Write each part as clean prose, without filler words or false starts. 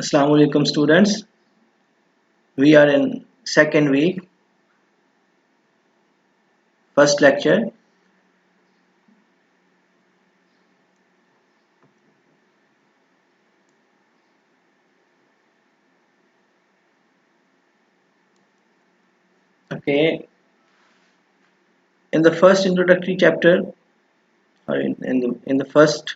Assalamu alaikum students. We are in second week, first lecture. Okay, in the first introductory chapter, or in the first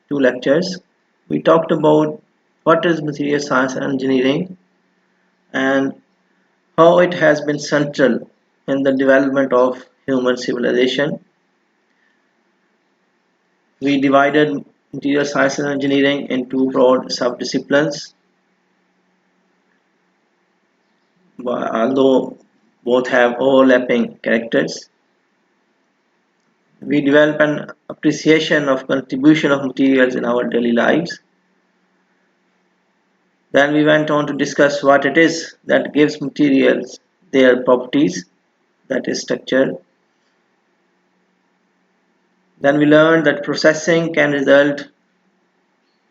two lectures, we talked about what is material science and engineering and how it has been central in the development of human civilization. We divided material science and engineering into broad subdisciplines, although both have overlapping characters. We develop an appreciation of contribution of materials in our daily lives. Then we went on to discuss what it is that gives materials their properties, that is structure. Then we learned that processing can result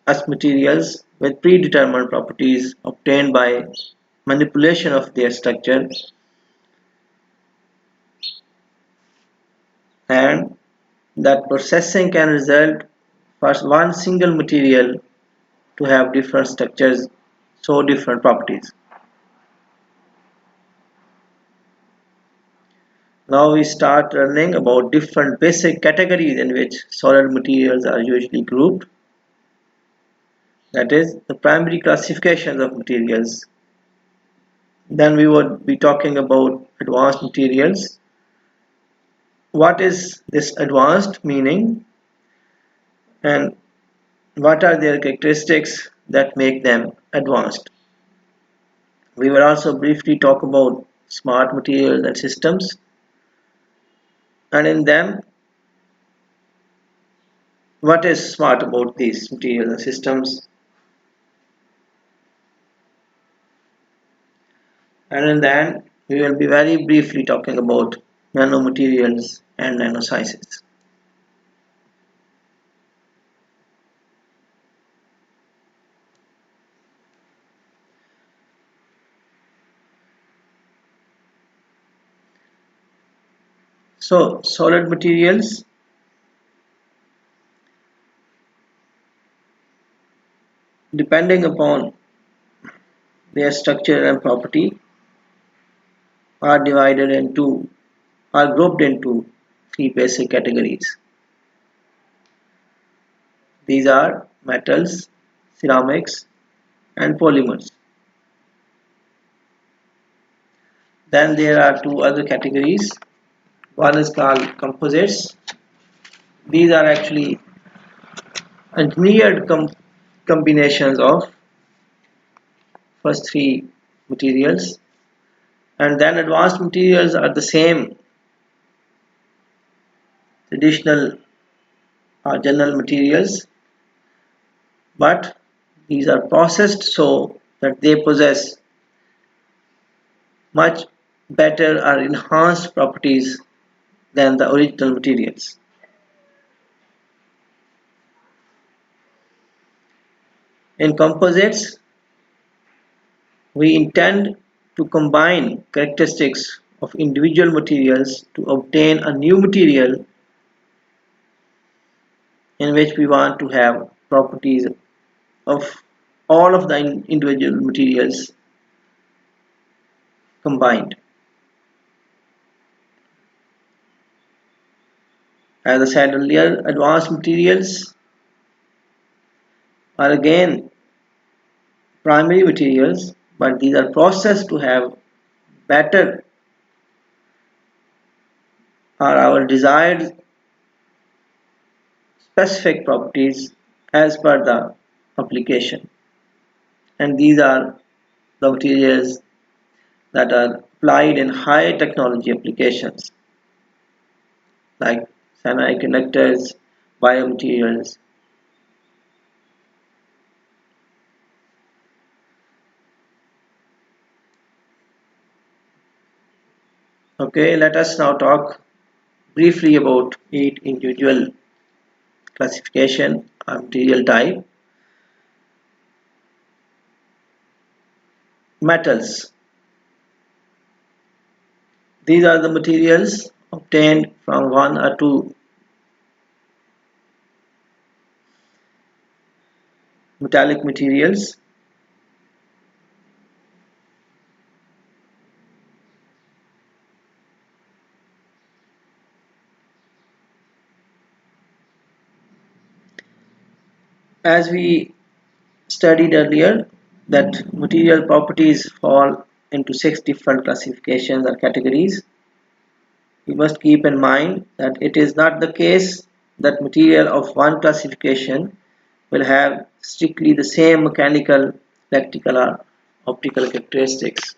as materials with predetermined properties obtained by manipulation of their structure, and that processing can result for one single material to have different structures, so different properties. Now we start learning about different basic categories in which solid materials are usually grouped. That is the primary classifications of materials. Then we would be talking about advanced materials. What is this advanced meaning and what are their characteristics that make them advanced? We will also briefly talk about smart materials and systems, and in them what is smart about these materials and systems, and in that we will be very briefly talking about nanomaterials and nanosciences. So solid materials depending upon their structure and property are divided into are grouped into three basic categories. These are metals, ceramics, and polymers. Then there are two other categories. One is called composites. These are actually engineered combinations of first three materials, and then advanced materials are the same traditional or general materials, but these are processed so that they possess much better or enhanced properties than the original materials. In composites, we intend to combine characteristics of individual materials to obtain a new material in which we want to have properties of all of the individual materials combined. As I said earlier, advanced materials are again primary materials, but these are processed to have better or our desired specific properties as per the application. And these are the materials that are applied in high technology applications like semiconductors, biomaterials. Okay, let us now talk briefly about each individual classification or material type. metals. These are the materials obtained from one or two metallic materials. As we studied earlier, that material properties fall into six different classifications or categories. We must keep in mind that it is not the case that material of one classification will have strictly the same mechanical, electrical, or optical characteristics.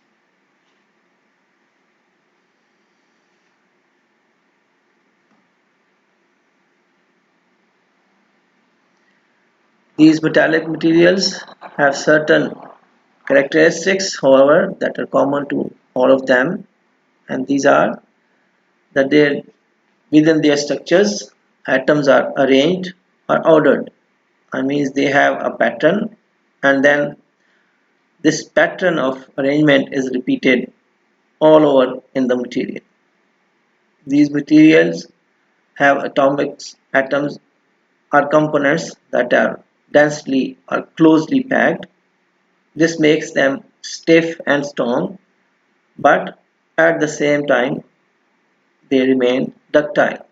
These metallic materials have certain characteristics, however, that are common to all of them, and these are that they within their structures, atoms are arranged or ordered. That means they have a pattern, and then this pattern of arrangement is repeated all over in the material. These materials have atoms or components that are densely or closely packed. This makes them stiff and strong, but at the same time they remain ductile.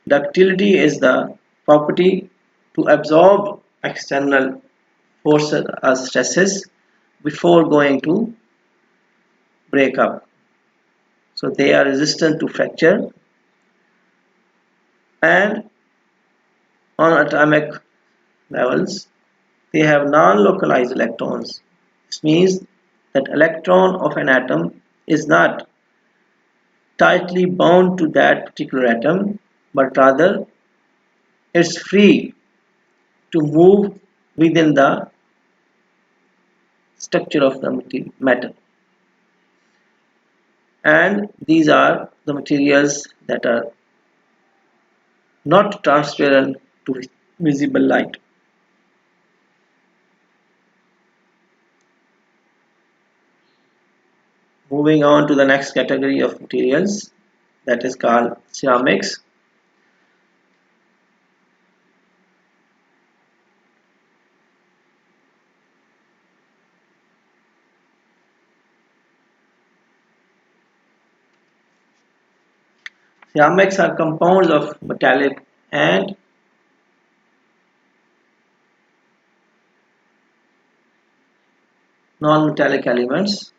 Ductility is the property to absorb external forces or stresses before going to break up. So they are resistant to fracture, and on atomic levels they have non-localized electrons. This means that electron of an atom is not tightly bound to that particular atom, but rather it's free to move within the structure of the metal. And these are the materials that are not transparent to visible light. Moving on to the next category of materials, that is called ceramics. Ceramics are compounds of metallic and non-metallic elements.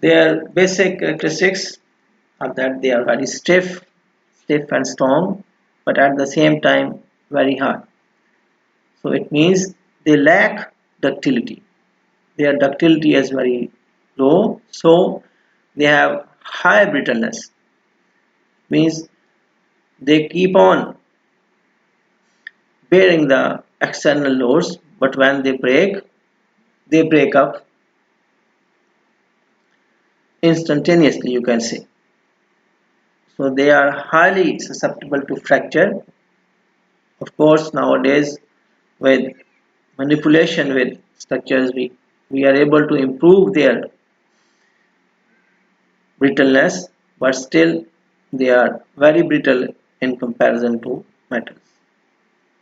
Their basic characteristics are that they are very stiff and strong, but at the same time very hard. So it means they lack ductility. Their ductility is very low, so they have high brittleness. Means they keep on bearing the external loads, but when they break up instantaneously, you can say. So they are highly susceptible to fracture. Of course, nowadays with manipulation with structures, we are able to improve their brittleness, but still they are very brittle in comparison to metals.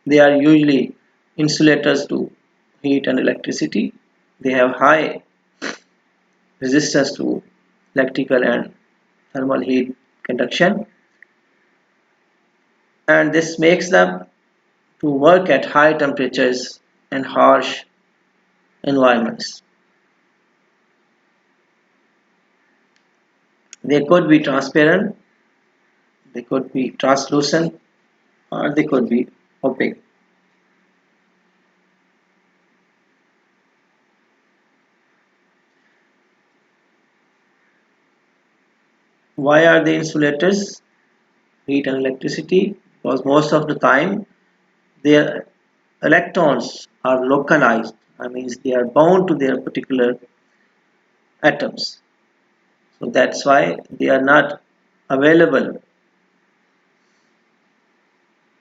They are usually insulators to heat and electricity. They have high resistance to electrical and thermal heat conduction, and this makes them to work at high temperatures and harsh environments. They could be transparent, they could be translucent, or they could be opaque. Why are they insulators? Heat and electricity? Because most of the time their electrons are localized. That means they are bound to their particular atoms. So that's why they are not available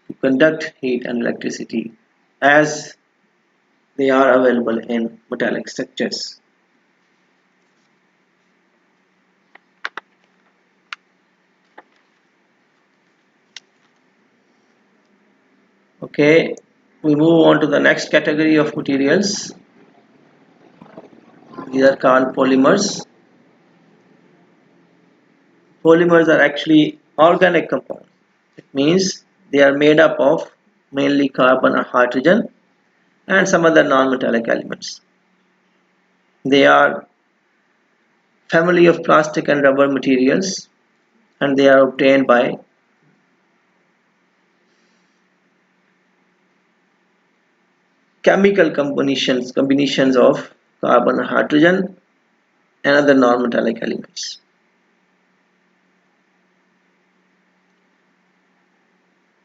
to conduct heat and electricity as they are available in metallic structures. Okay, we move on to the next category of materials. These are called polymers. Polymers are actually organic compounds. It means they are made up of mainly carbon or hydrogen and some other non-metallic elements. They are family of plastic and rubber materials, and they are obtained by chemical combinations of carbon and hydrogen and other non-metallic elements.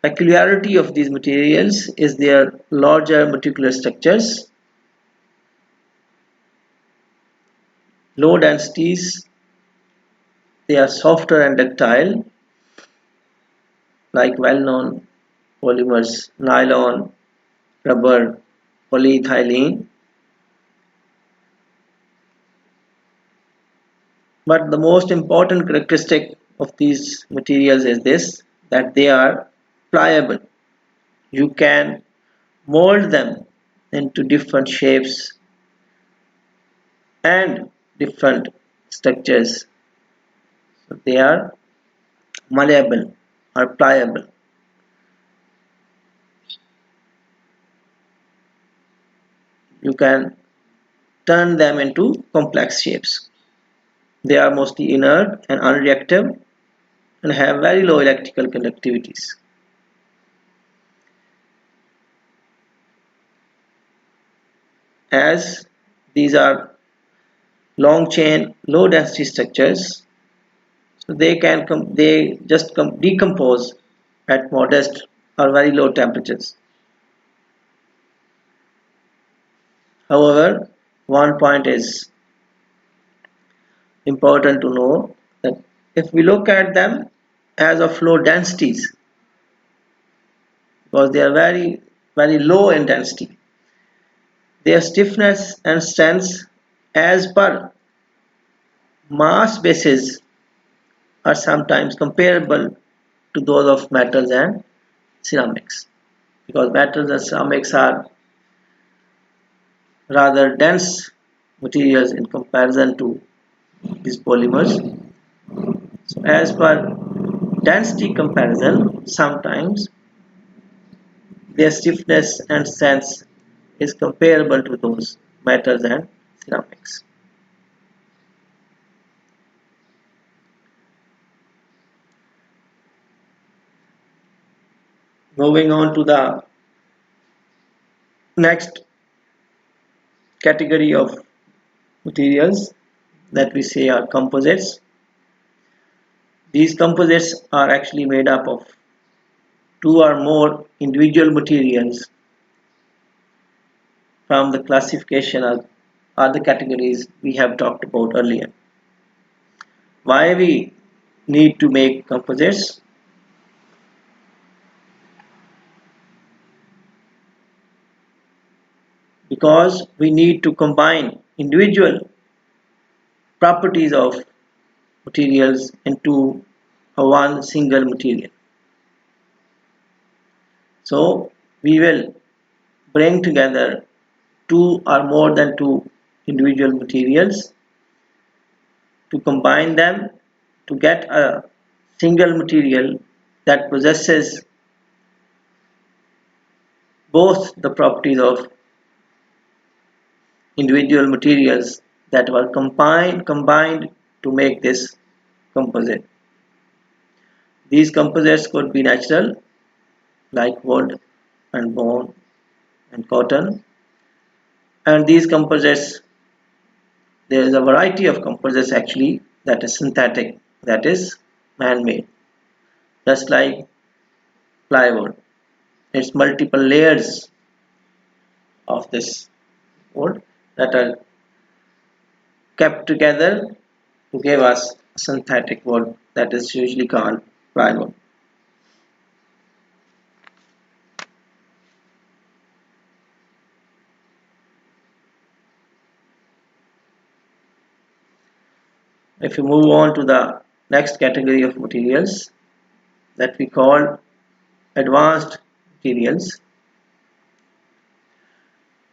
Peculiarity of these materials is their larger molecular structures, low densities, they are softer and ductile, like well-known polymers, nylon, rubber, polyethylene. But the most important characteristic of these materials is this, that they are pliable. You can mold them into different shapes and different structures. So they are malleable or pliable. You can turn them into complex shapes. They are mostly inert and unreactive and have very low electrical conductivities. As these are long chain, low density structures, so they just decompose at modest or very low temperatures. However, one point is important to know, that if we look at them as of low densities, because they are very low in density, their stiffness and strength as per mass basis are sometimes comparable to those of metals and ceramics, because metals and ceramics are rather dense materials in comparison to these polymers. So as per density comparison, sometimes their stiffness and strength is comparable to those metals and ceramics. Moving on to the next category of materials that we say are composites. These composites are actually made up of two or more individual materials from the classification of other categories we have talked about earlier. Why we need to make composites? Because we need to combine individual properties of materials into a one single material. So we will bring together two or more than two individual materials to combine them to get a single material that possesses both the properties of individual materials that were combined to make this composite. These composites could be natural, like wood and bone and cotton, and these composites, there is a variety of composites actually that is synthetic, that is man-made, just like plywood. It's multiple layers of this wood that are kept together to give us synthetic wood that is usually called plywood. If you move on to the next category of materials that we call advanced materials,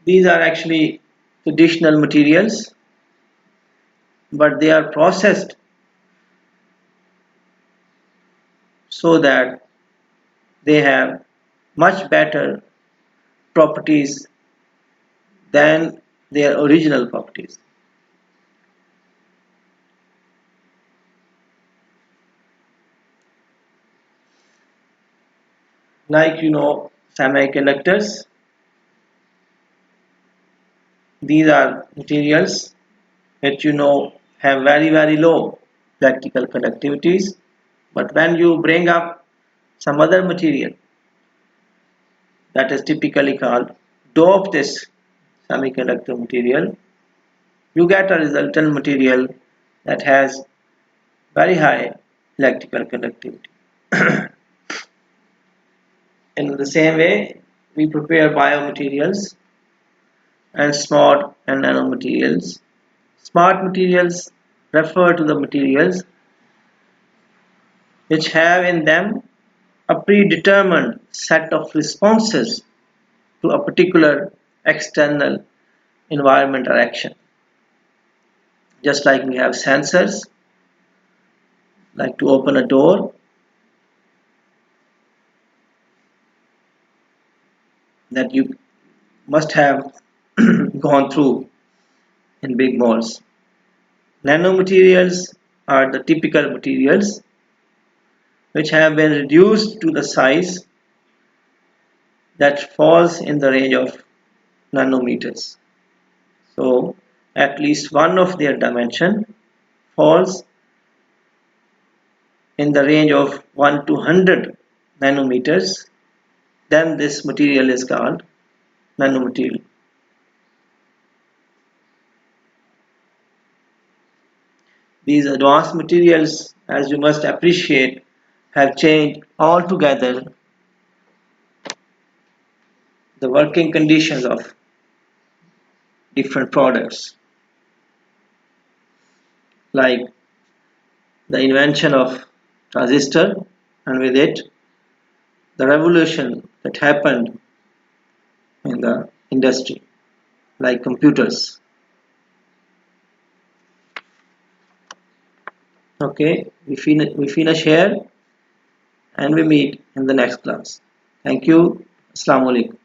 these are actually traditional materials, but they are processed so that they have much better properties than their original properties. Like semiconductors, these are materials which have very low practical conductivities, but when you bring up some other material that is typically called dope this semiconductor material, you get a resultant material that has very high electrical conductivity. In the same way, we prepare biomaterials and smart and nanomaterials. Smart materials refer to the materials which have in them a predetermined set of responses to a particular external environment or action. Just like we have sensors, like to open a door, that you must have gone through in big malls. Nanomaterials are the typical materials which have been reduced to the size that falls in the range of nanometers. So at least one of their dimension falls in the range of 1 to 100 nanometers, then this material is called nanomaterial. These advanced materials, as you must appreciate, have changed altogether the working conditions of different products, like the invention of transistor, and with it the revolution that happened in the industry, like computers. Okay, we finish here and we meet in the next class. Thank you. Assalamu alaikum.